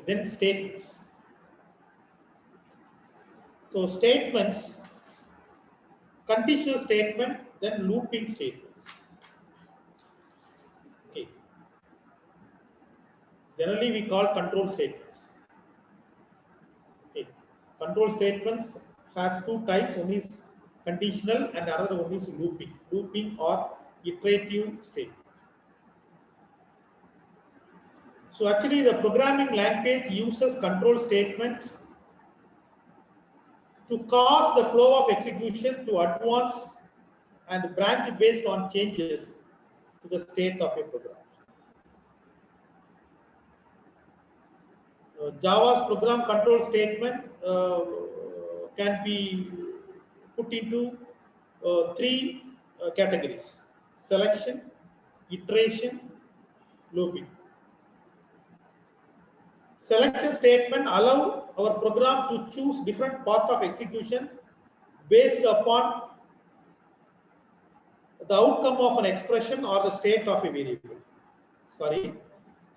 then statements. So statements, conditional statement, then looping statements. Okay. Generally, we call control statements. Okay. Control statements has two types. One is conditional and another one is looping. Looping or iterative statement. So actually, the programming language uses control statement to cause the flow of execution to advance and branch based on changes to the state of a program. Java's program control statement can be put into three categories: selection, iteration, looping. Selection statement allow our program to choose different paths of execution based upon the outcome of an expression or the state of a variable. Sorry,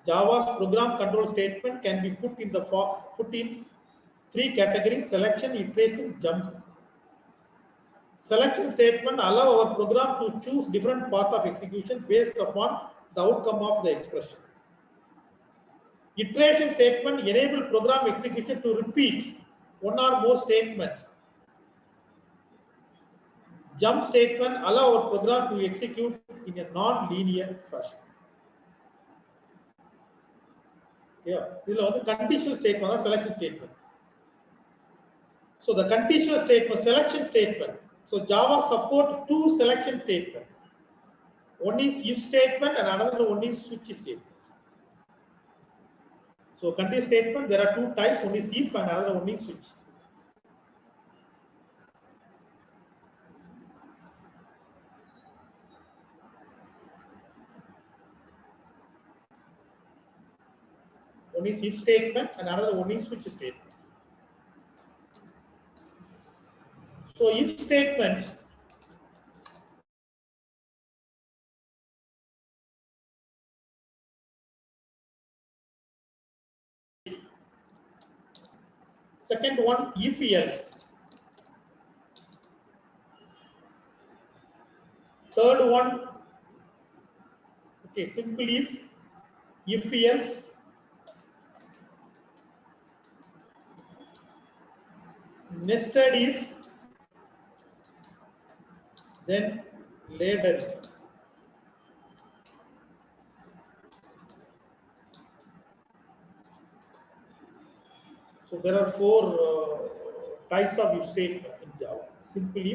Java's program control statement can be put in three categories: selection, iteration, jump. Selection statement allow our program to choose different path of execution based upon the outcome of the expression. Iteration statement enable program execution to repeat one or more statements. Jump statement allow our program to execute in a non-linear fashion. Yeah, this is the conditional statement or selection statement. So the conditional statement, selection statement. So Java support two selection statements. One is if statement and another one is switch statement. So conditional statement, there are two types. One is if and another one is switch. One is if statement and another one is switch statement. So if statement second one if else. Third one, okay, simple if else, nested if, then ladder if. So there are four types of if statement in Java: simple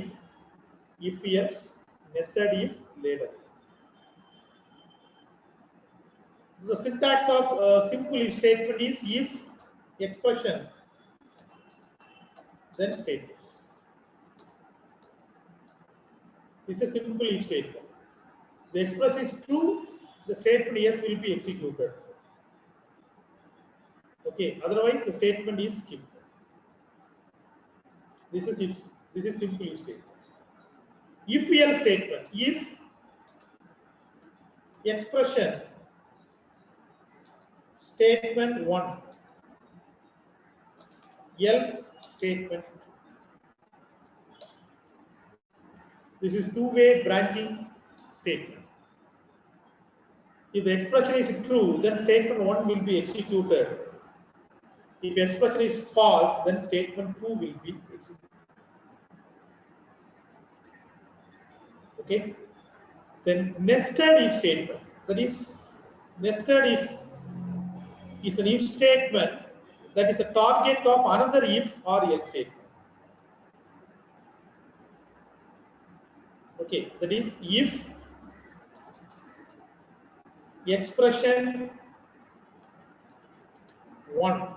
if else, nested if, ladder if. The syntax of simple if statement is if expression, then statement. This is a simple if statement. The expression is true, the statement yes will be executed. Okay, otherwise the statement is skipped. This is simple if statement. If else statement, if expression statement 1, else statement 2. This is two-way branching statement. If the expression is true, then statement 1 will be executed. If expression is false, then statement 2 will be executed. Okay. Then nested if statement. That is, nested if is an if statement that is a target of another if or else statement. Okay, that is if expression 1,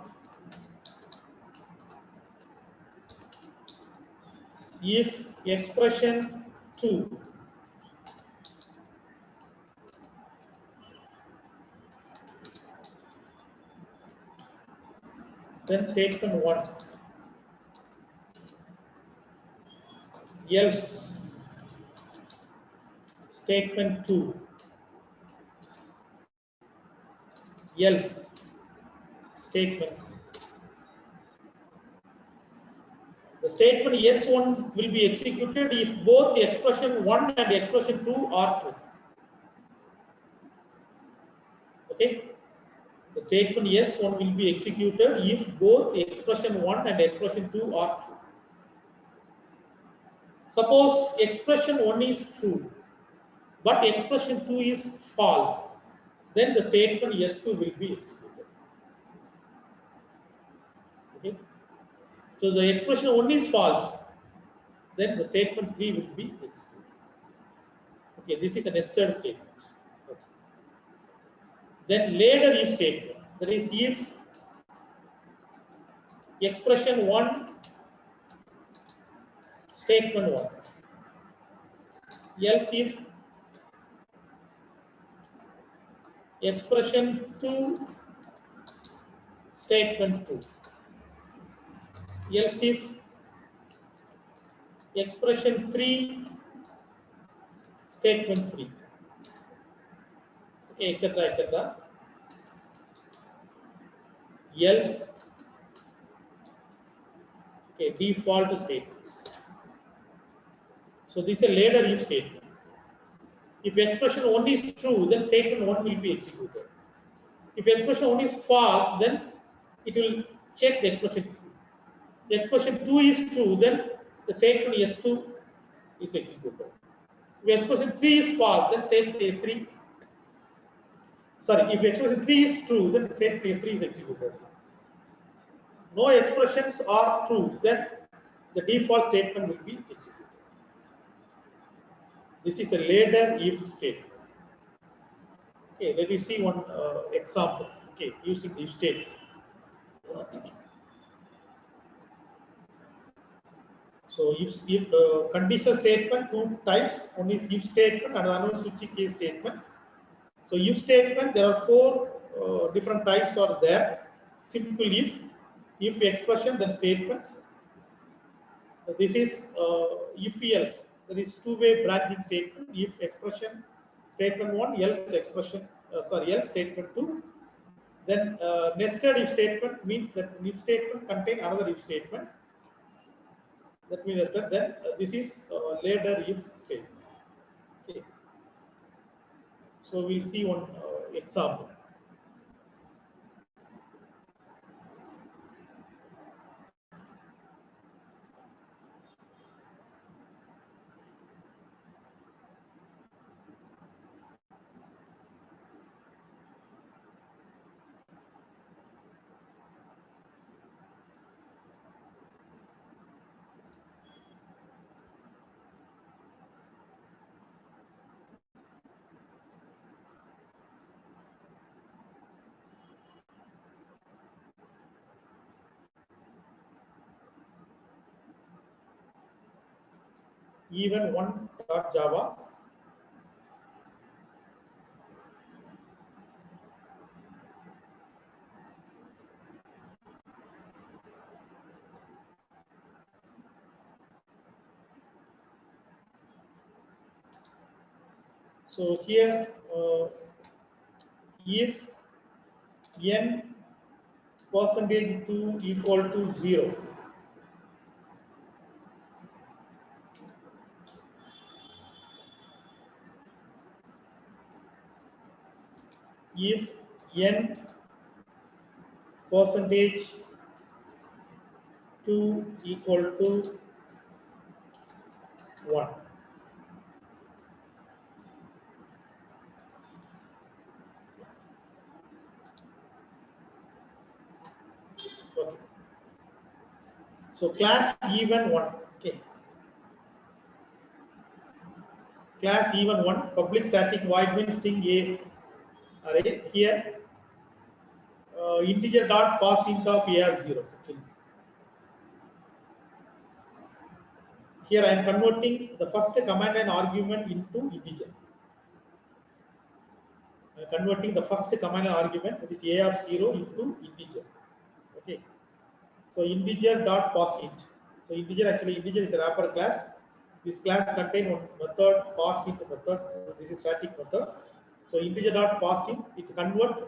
if expression 2, then statement 1, else statement 2, else statement. The statement S1 will be executed if both the expression 1 and expression 2 are true. Okay. The statement S1 will be executed if both the expression 1 and expression 2 are true. Suppose expression 1 is true, but expression 2 is false. Then the statement S2 will be executed. Okay. So the expression 1 is false. Then the statement 3 will be executed. Okay, this is a nested statement. Okay. Then later if statement, that is if expression 1, statement 1, else if expression 2, statement 2, else if expression 3, statement 3, okay, etc., etc. Else, okay, default statements. So this is a later if statement. If expression 1 is true, then statement 1 will be executed. If expression 1 is false, then it will check the expression 2. The expression 2 is true, then the statement S2 is executed. If expression 3 is false, then statement S3. Sorry, if expression 3 is true, then the statement S3 is executed. No expressions are true, then the default statement will be executed. This is a later if statement. Okay, let me see one example. Okay, using if statement. So if conditional statement, two types. One is if statement and another is switch case statement. So if statement, there are four different types are there. Simple if expression, then statement. This is if else. That is two-way branching statement. If expression, statement 1, else expression, else statement 2. Then nested if statement means that if statement contain another if statement. That means that then this is later if statement. Okay. So we'll see one example. Even one Java. So here, if n percentage 2 equal to 0, if n percentage 2 equal to 1. Okay. So class even 1. Okay. Class even 1 public static void main string a array. Here integer dot pass int of AR0. Here I am converting the first command line argument into integer. I am converting the first command line argument, that is AR0, into integer. Okay. So integer dot pass int. So integer is a wrapper class. This class contains one method pass int method. This is static method. So integer dot pass int, it convert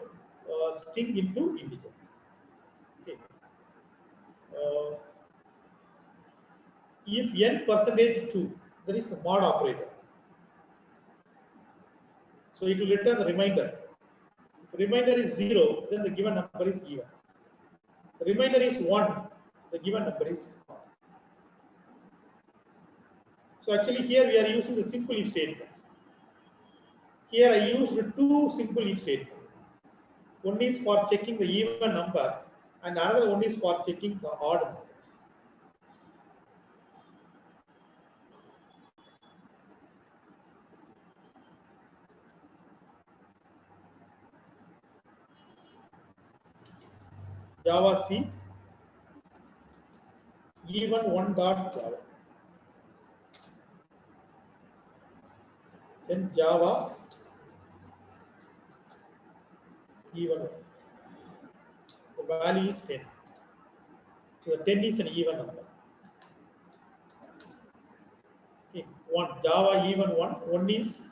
string into integer. if n percentage 2, that is a mod operator. So it will return the remainder. If remainder is 0, then the given number is even. The remainder is 1, the given number is odd. So actually here we are using the simple if statement. Here I used two simple if statements. One is for checking the even number and another one is for checking the odd number. Java C even one dot Java. Then Java even one. The value is 10. So the 10 is an even number. Okay, one Java even one is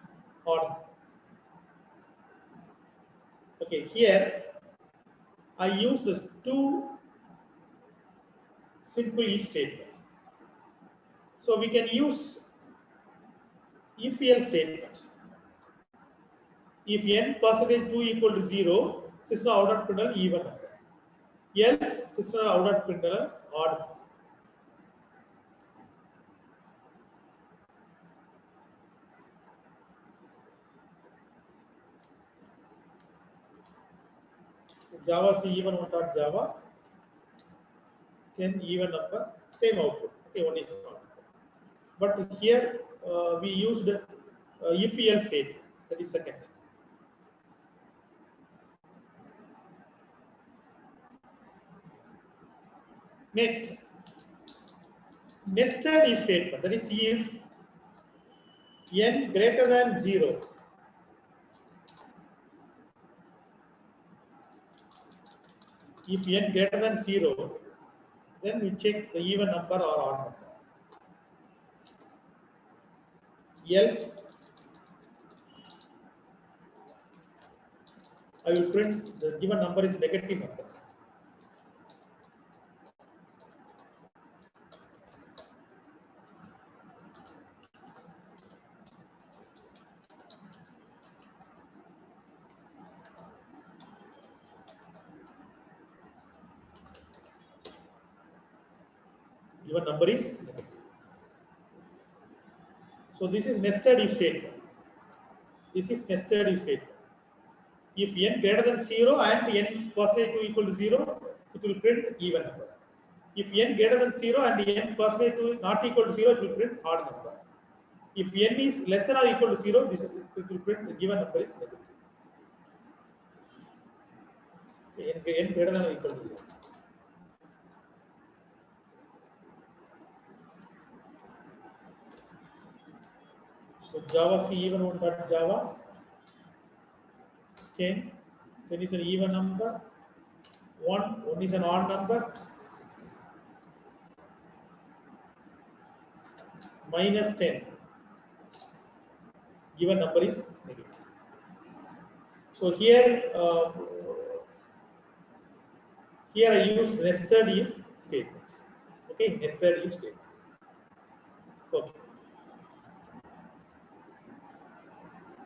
odd. Okay, here I use this two simple if statement. So we can use if else statements. If n percentage 2 equal to 0, system out of kernel even number. Else system out of kernel odd number. Java C even one dot Java 10 even number, same output. Okay, one is not. But here we used if else statement, that is second. Next, nested if statement, that is if n greater than 0. If n greater than 0, then we check the even number or odd number. Else, I will print the given number is negative number. Given number is negative. So this is nested if statement. This is nested if statement. If n greater than 0 and n percentage 2 equal to 0, it will print even number. If n greater than 0 and n percentage 2 not equal to 0, it will print odd number. If n is less than or equal to 0, it will print the given number is negative. n greater than or equal to 0. So Java C even one dot Java 10 is an even number, one is an odd number, minus 10, given number is negative. So here here I use nested if statements. Okay, nested if statement. Okay.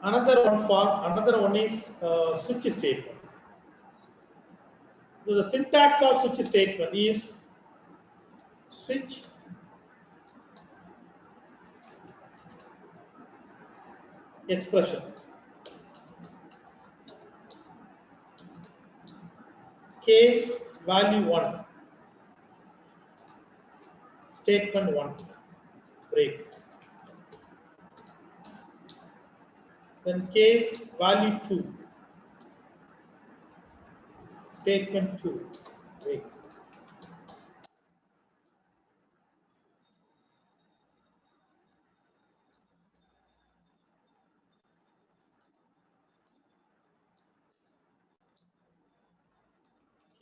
Another one is switch statement. So the syntax of switch statement is switch expression, case value 1, statement 1, break. Then case value 2, statement 2, break.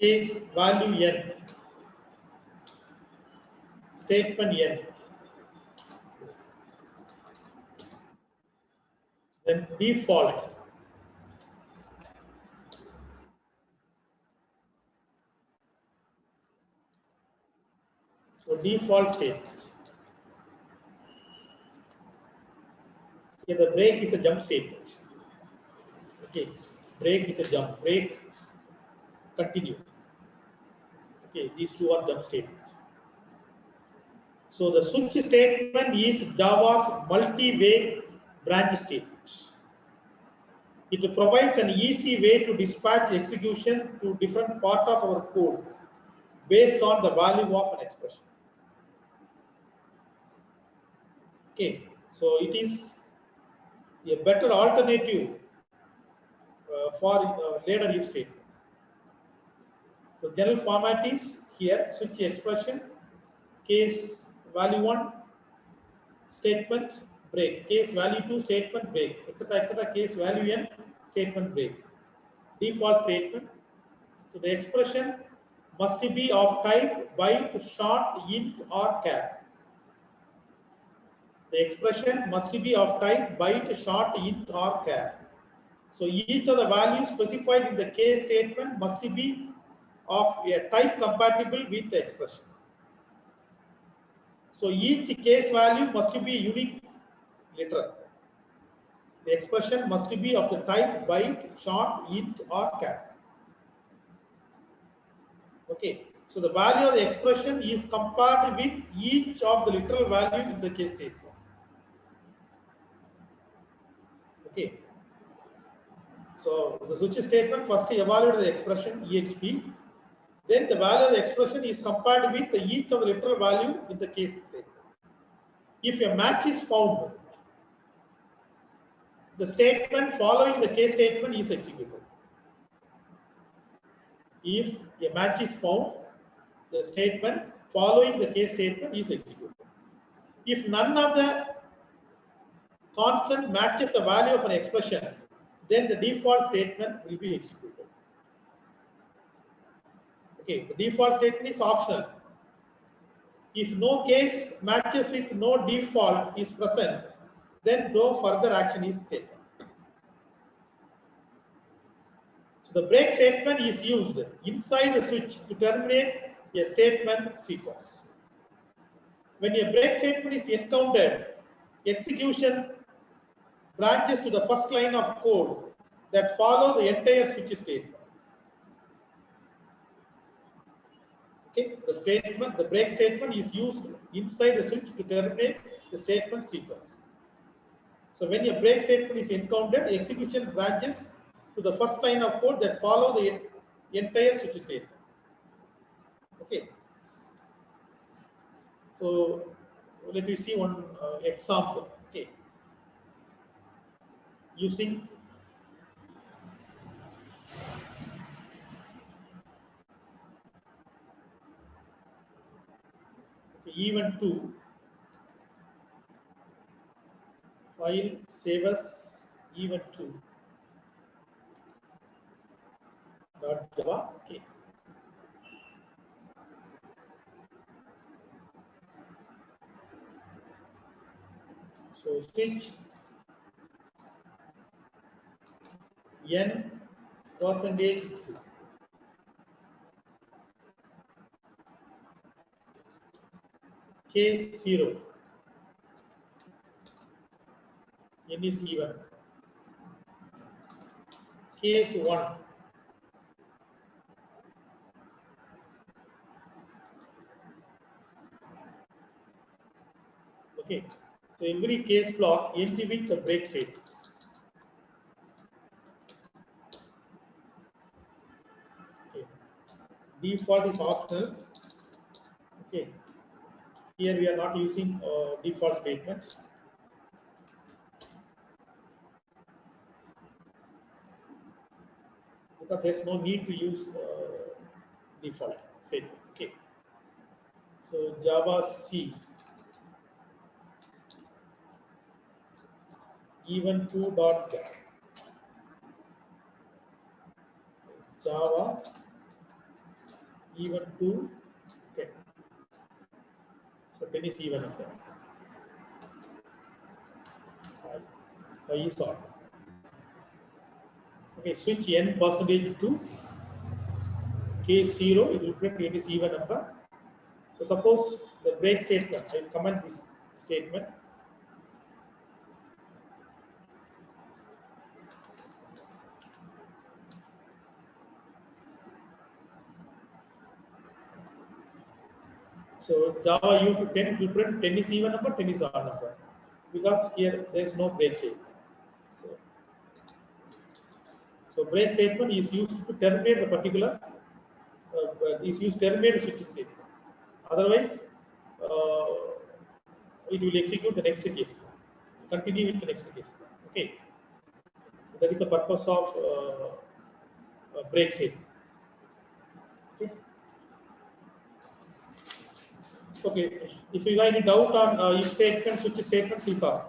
Case value n, statement n, then default, default state. Okay, the break is a jump statement. Okay, break is a jump. Break, continue. Okay, these two are jump statements. So the switch statement is Java's multi-way branch statement. It provides an easy way to dispatch execution to different part of our code based on the value of an expression. Okay, so it is a better alternative for later if statement. So general format is here switch expression, case value 1 statement break, case value 2 statement break, etc., case value n statement break. Default statement. So the expression must be of type byte, short, int or char. The expression must be of type byte, short, int or char. So each of the values specified in the case statement must be of a type compatible with the expression. So each case value must be unique literal. The expression must be of the type byte, short, int or char. Okay, so the value of the expression is compared with each of the literal value in the case statement. Okay, so the switch statement first evaluate the expression exp, then the value of the expression is compared with each of the literal value in the case statement. If a match is found, the statement following the case statement is executed. If a match is found, the statement following the case statement is executed. If none of the constant matches the value of an expression, then the default statement will be executed. Okay, the default statement is optional. If no case matches with no default is present, then no further action is taken. So the break statement is used inside the switch to terminate a statement sequence. When a break statement is encountered, execution branches to the first line of code that follow the entire switch statement. Okay, the break statement is used inside the switch to terminate the statement sequence. So when a break statement is encountered, execution branches to the first line of code that follow the entire switch statement. Okay. So let me see one example. Okay. Using event 2 file, save as event 2 .java. Okay. So switch n %2. Case 0. N is even. Case 1. Okay. So every case block ends with the break statement. Okay. Default is optional. Okay. Here we are not using default statements. Because there's no need to use default statement. Okay. So Java C even 2.java Java even 2 10. So 10 is even number. 5 is odd. Okay, switch n %2 case 0, it will print it is even number. So suppose the break statement. I will comment this statement. So Java U to 10 will print 10 is even number, 10 is odd number, because here there is no break statement. So break statement is used to terminate the particular is used to terminate the switch statement. Otherwise, it will execute the next case. Continue with the next case. Okay, that is the purpose of break statement. Okay. Okay. If you have any doubt on if statement, switch statement, please ask.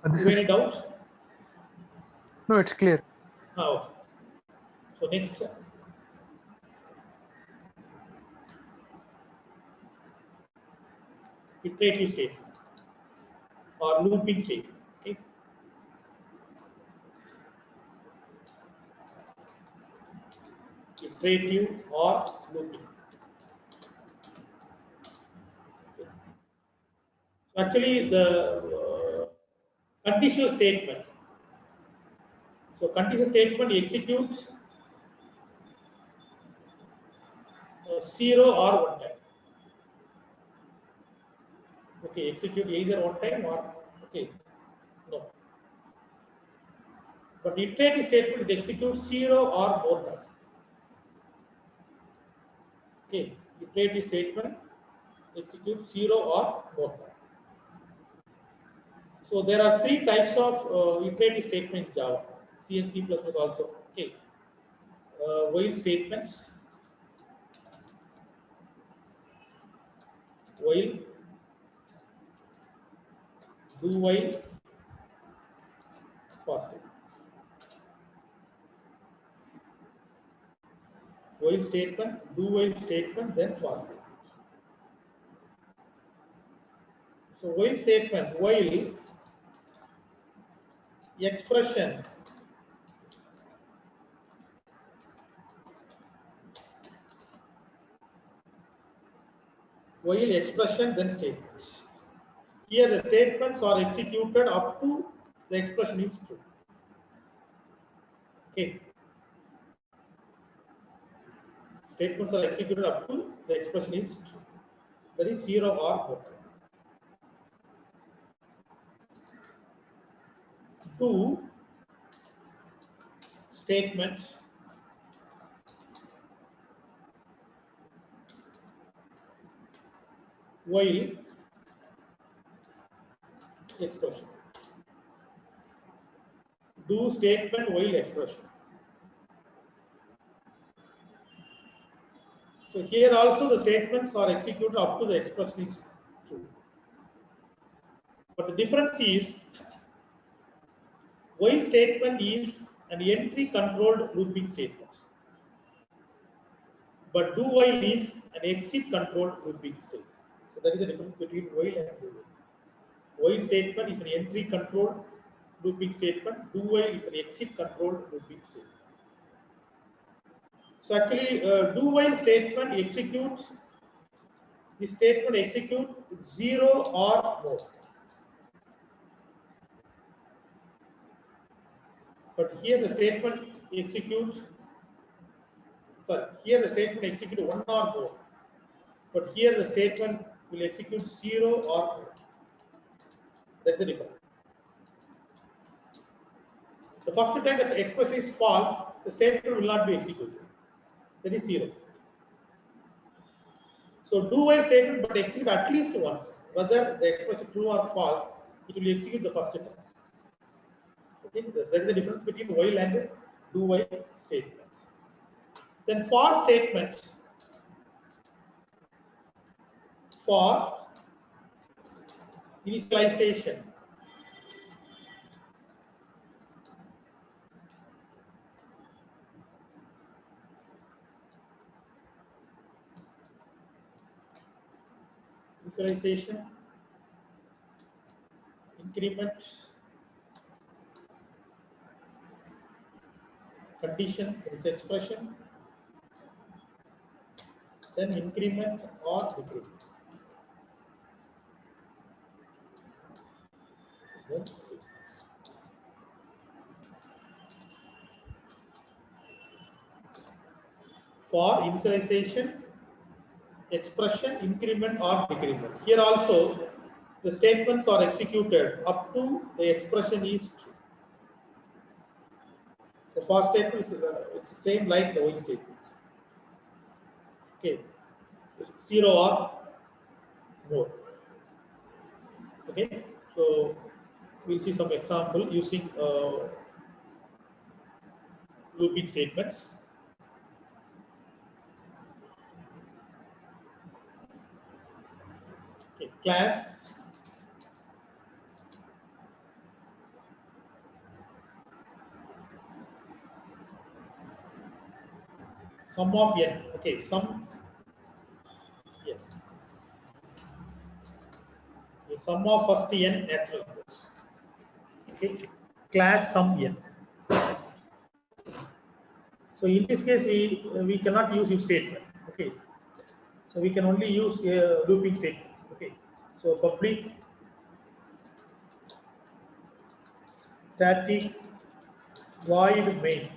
Any doubts? No, it's clear. Okay. So next. Iterative state or looping state. Okay. Iterative or looping. Okay. So actually, the conditional statement. So conditional statement executes 0 or 1 time. Okay, execute either 1 time or okay, no. But iterative statement it executes 0 or more time. Okay, iterative statement executes 0 or more time. So there are 3 types of iterative statement in Java, C and C++ also. Okay, while statements, while, do while, for statement. While statement, do while statement, then for statement. So while statement, while expression while expression then statements. Here the statements are executed up to the expression is true. Okay. Statements are executed up to the expression is true. That is 0 or more. Do statements while expression. Do statement while expression. So here also the statements are executed up to the expression is true. But the difference is while statement is an entry controlled looping statement. But do while is an exit controlled looping statement. So that is the difference between while and do while. While statement is an entry controlled looping statement. Do while is an exit controlled looping statement. So actually, do while statement executes. This statement executes 0 or more. But here the statement executes. Sorry, here the statement executes 1 or more. But here the statement will execute 0 or more. That's the difference. The first time that the expression is false, the statement will not be executed. That is 0. So do while statement but execute at least once. Whether the expression true or false, it will execute the first time. Okay, that is the difference between while and do while statements. Then for statements, for initialization, increment, condition is expression, then increment or decrement. Then for initialization, expression, increment or decrement. Here also the statements are executed up to the expression is true. The for statement is it's the same like the while statement. Okay, 0 or more. Okay, so we'll see some example using looping statements. Okay, class sum of n. Okay, sum n. The sum of first n natural numbers. Okay, class sum n. So in this case, we cannot use if statement. Okay, so we can only use a looping statement. Okay, so public static void main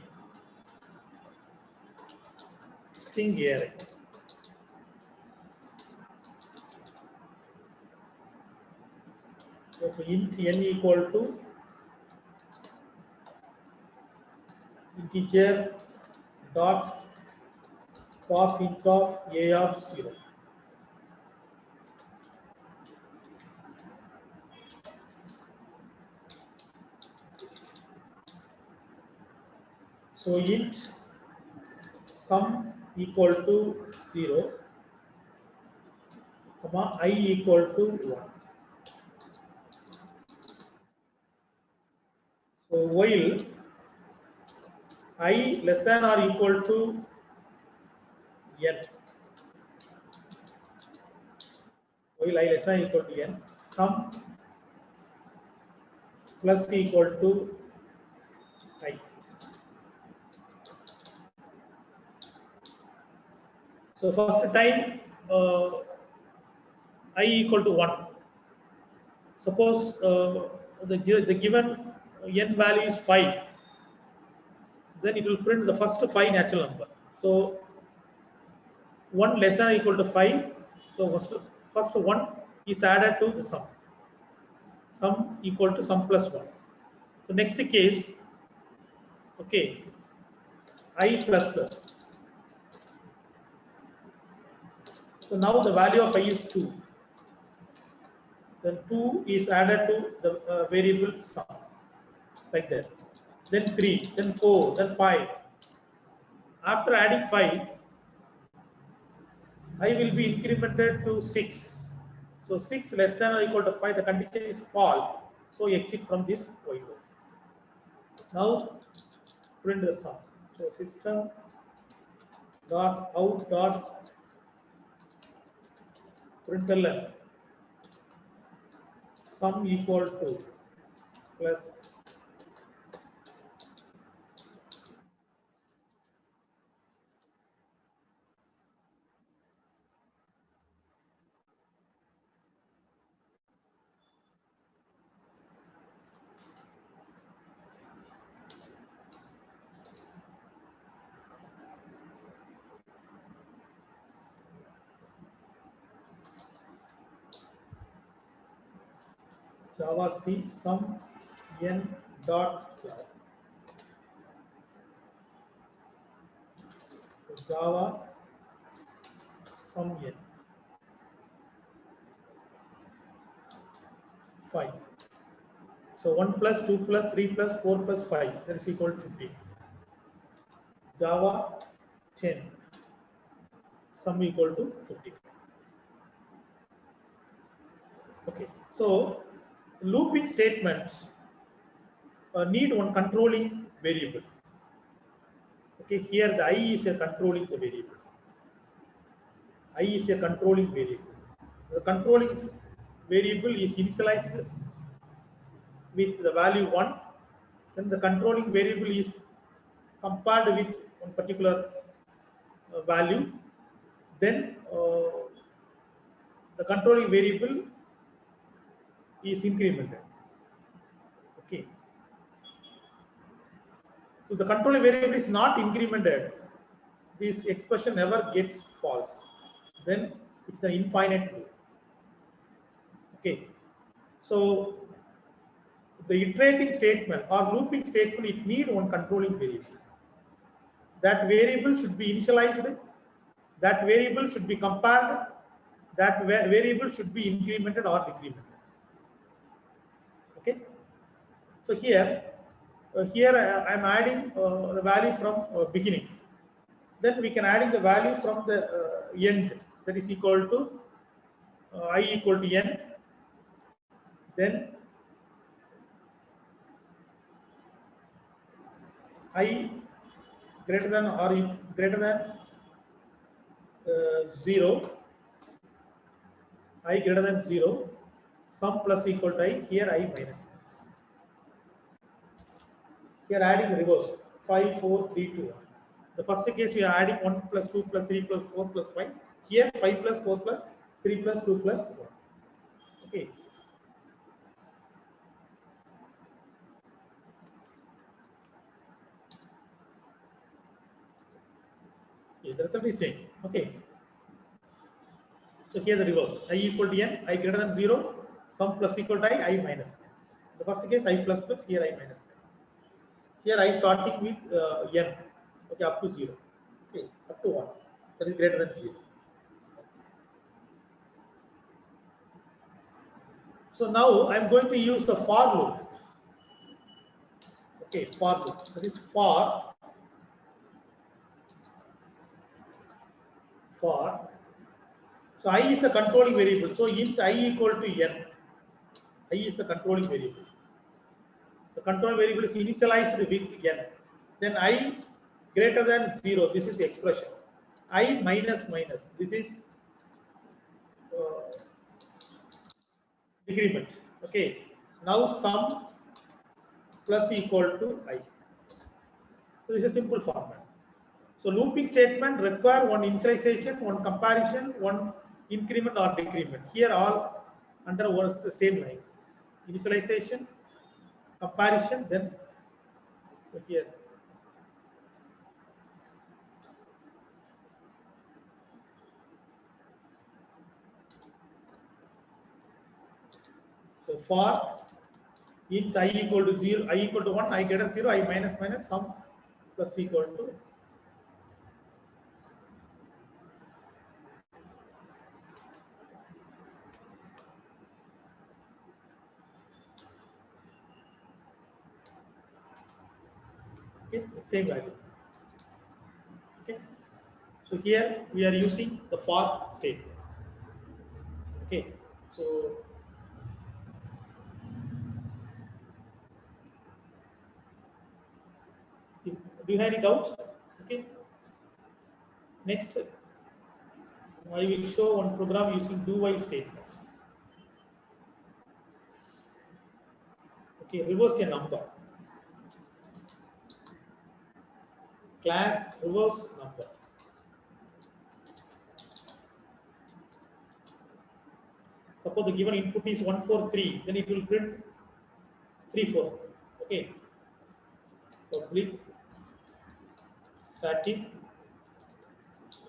string array. So int n equal to integer dot parse int of a of 0. So int sum equal to 0, comma I equal to 1. So while I less than or equal to n, while I less than or equal to n, sum plus equal to I. So first time I equal to 1. Suppose the given n value is 5, then it will print the first 5 natural number. So 1 less than or equal to 5. So first 1 is added to the sum. Sum equal to sum plus 1. So next case, okay, I plus plus. So now the value of I is 2. Then 2 is added to the variable sum, like that. Then 3, then 4, then 5. After adding 5, I will be incremented to 6. So 6 less than or equal to 5, the condition is false. So exit from this window. Now print the sum. So system dot out dot println sum equal to plus Java C sum n dot Java. So Java sum n 5. So 1 plus 2 plus 3 plus 4 plus 5, that is equal to 15. Java 10 sum equal to 55. Okay, so looping statements need one controlling variable. Okay, here the I is a controlling the variable. I is a controlling variable. The controlling variable is initialized with the value 1. Then the controlling variable is compared with one particular value, then the controlling variable is incremented. Okay. If the controlling variable is not incremented, this expression never gets false. Then it's an infinite loop. Okay. So the iterating statement or looping statement, it need one controlling variable. That variable should be initialized. That variable should be compared. That variable should be incremented or decremented. Okay. So here I am adding the value from beginning. Then we can adding the value from the end, that is equal to I equal to n. Then I greater than or greater than 0, I greater than 0, sum plus equal to I, here I minus minus. Here adding reverse 5, 4, 3, 2, 1. The first case we are adding 1 plus 2 plus 3 plus 4 plus 5. Here 5 plus 4 plus 3 plus 2 plus 1. Okay. The result is same. Okay. So here the reverse. I equal to n, I greater than 0, sum plus equal to I minus minus. The first case I plus plus, here I minus minus. Here I starting with n, okay, up to 0, okay, up to 1, that is greater than 0. So now I am going to use the for loop. Okay, for loop. That is for. So I is the controlling variable. So int I equal to n. I is the controlling variable. The control variable is initialized with n. Then I greater than 0. This is the expression. I minus minus. This is decrement. Okay. Now sum plus equal to I. So this is a simple format. So looping statement require one initialization, one comparison, one increment or decrement. Here all under one the same line. Initialization, comparison, then here. So for int I equal to 0, I equal to 1, I get a 0, I minus minus sum plus equal to okay, the same value. Okay. So here we are using the for statement. Okay. So do you have any doubts? Okay. Next, I will show one program using do while statement. Okay, reverse a number. Class reverse number. Suppose the given input is 143, then it will print 34. Okay. Public static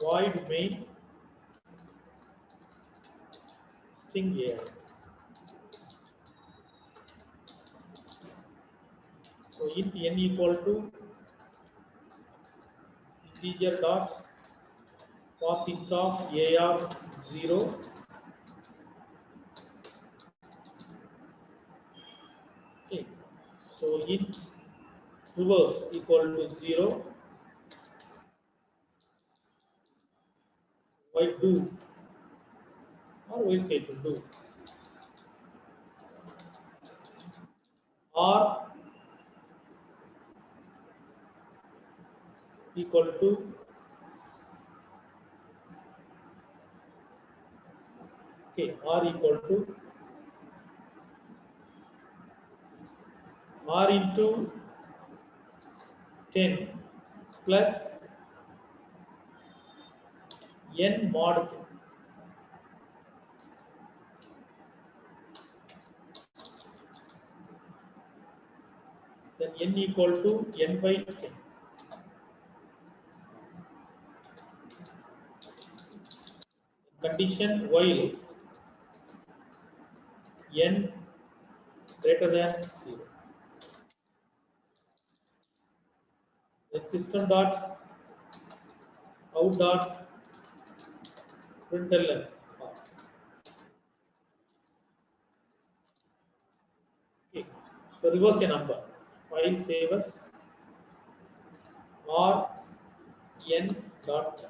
void main string AI. So int n equal to integer dot pass int of a of 0. Okay. So int reverse equal to 0. While do or while statement do or equal to or equal to r into 10 plus n mod 10. Then n equal to n by 10. Condition while n greater than 0. Then system dot out dot println. Okay. So reverse a number. File save as or n dot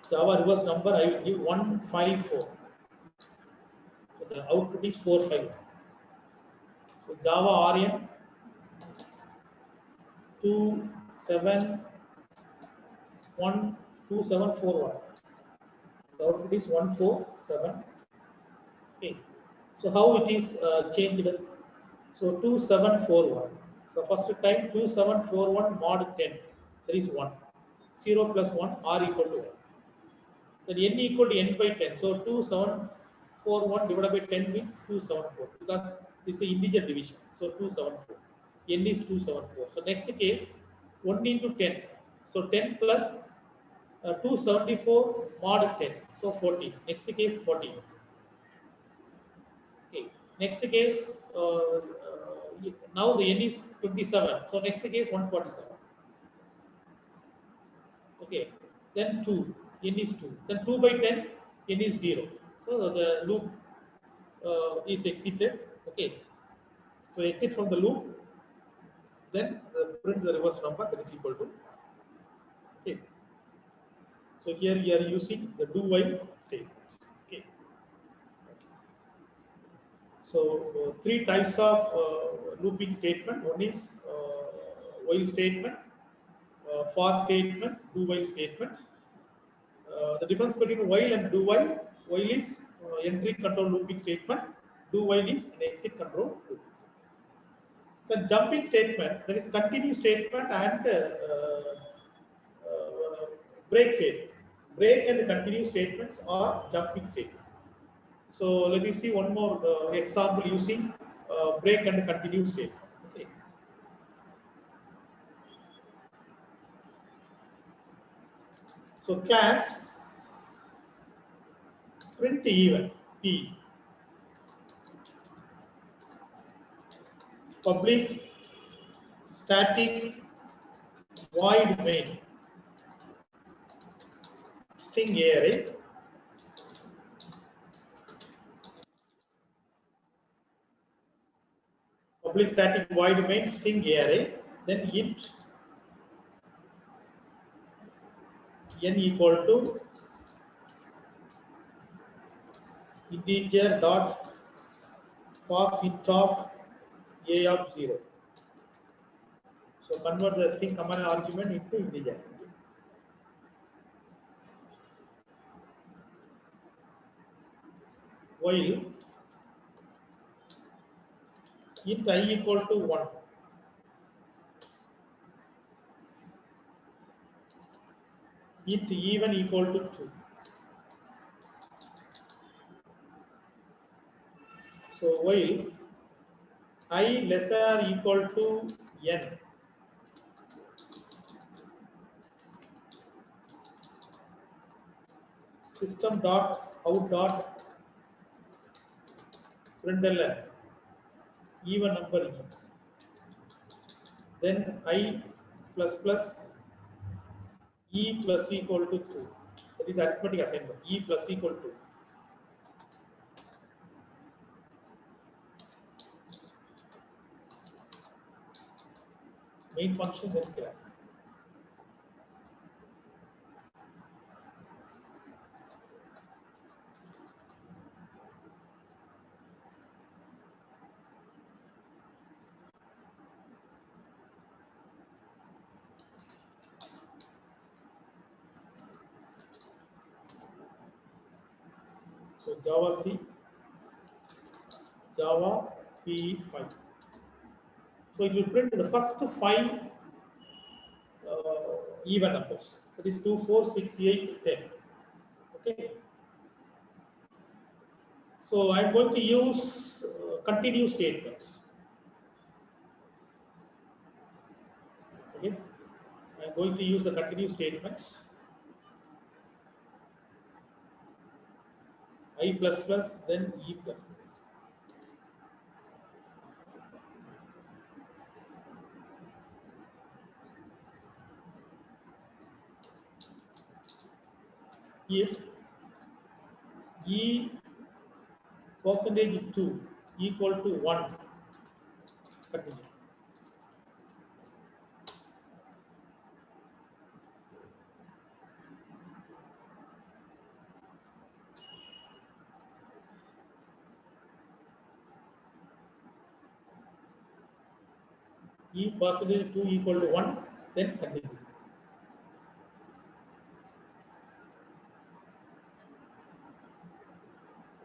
Java reverse number. I will give 154. So the output is 45. So Java RM 2741. The output is 147. Okay. So how it is changed? So 2741. So first time 2741 mod 10. There is 1. 0 plus 1 r equal to 1. Then n equal to n by 10. So 2741 divided by 10 means 274 because this is integer division. So 274. N is 274. So next case 1 into 10. So 10 plus 274 mod 10. So 40. Next case 40. Okay. Next case now the n is 27. So next case 147. Okay. Then 2. N is 2. Then 2 by 10. N is 0. So the loop is exited. Okay. So exit from the loop. Then print the reverse number that is equal to. Okay. So here we are using the do while statement. Okay. So three types of looping statement. One is while statement, for statement, do while statement. The difference between while and do while is entry control looping statement, do while is an exit control looping. So jumping statement, there is continue statement and break statement. Break and continue statements are jumping statement. So let me see one more example using break and continue statement. Okay. So class print even p public static void main string array public static void main string array, then int n equal to integer dot pass int of a of 0. So convert the string command argument into integer. While int I equal to 1. Int even equal to 2. So while I lesser or equal to n, system dot out dot println even number e, then I plus plus e plus equal to 2. That is arithmetic assignment. E plus equal to. Main function then class. So Java C, Java P5. So it will print the first 5 even numbers. That is 2, 4, 6, 8, 10. Okay. So I'm going to use continue statements. Okay. I'm going to use the continue statements. I plus plus, then E plus plus. If E percentage 2 equal to 1, continue. E percentage 2 equal to 1, then continue.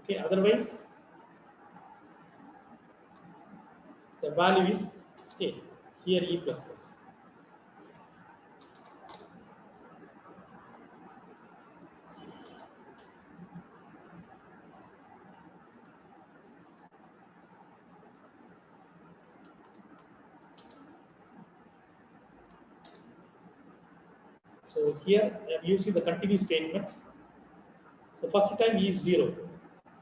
Okay, otherwise the value is okay. Here E plus plus. So here I am using the continue statements. So first time E is 0,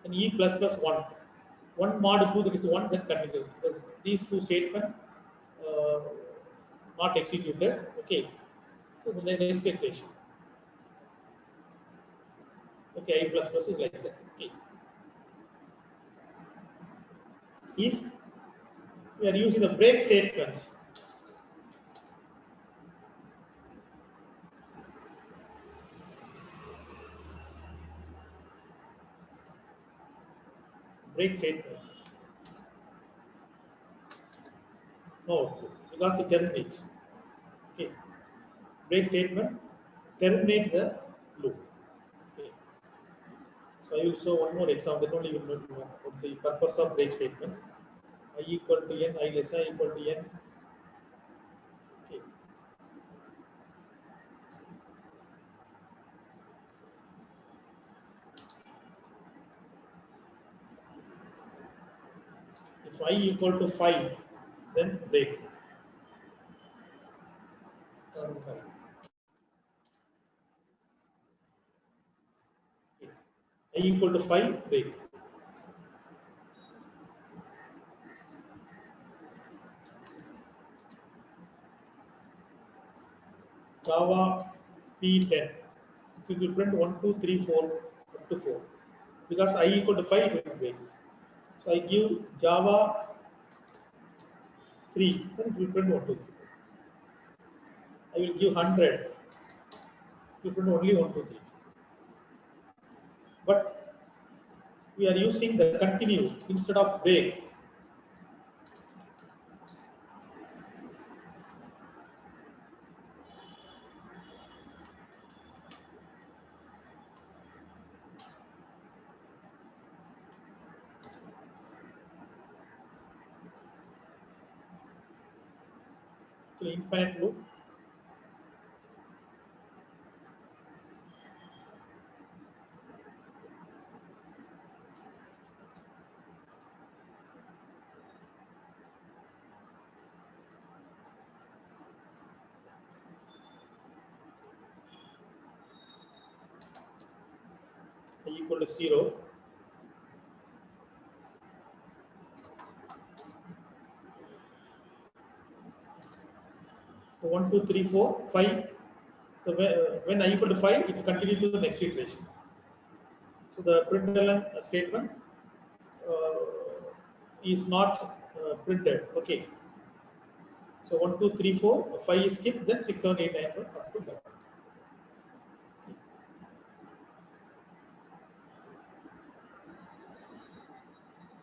and E plus plus 1. 1 mod 2, that is 1, then continue. Because these two statements not executed. Okay. So the next equation. Okay, I plus plus is like that. Okay. If we are using the break statements, break statements. No, because it terminates. Okay. Break statement terminate the loop. Okay. So I will show one more example. Then only you will know what's the purpose of break statement. I equal to n, I less than equal to n. Okay. If I equal to 5, then break. Start with 5. Okay. I equal to 5, break. Java P10. It will print 1, 2, 3, 4 up to 4. Because I equal to 5, it will break. So I give Java 3, then it will print 1, 2, 3. I will give 100, it will print only 1, 2, 3. But we are using the continue instead of break. To infinite loop. I equal to 0. So 1, 2, 3, 4, 5. So when I equal to 5, it will continue to the next iteration. So the println statement is not printed. Okay. So 1, 2, 3, 4, 5 is skipped, then 6, 7, 8, 9, up to 11.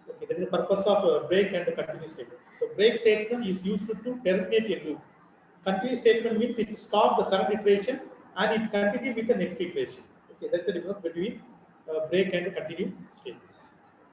Okay, that is the purpose of break and continue statement. So break statement is used to terminate a loop. Continue statement means it stops the current iteration and it continues with the next iteration. Okay, that's the difference between break and continue.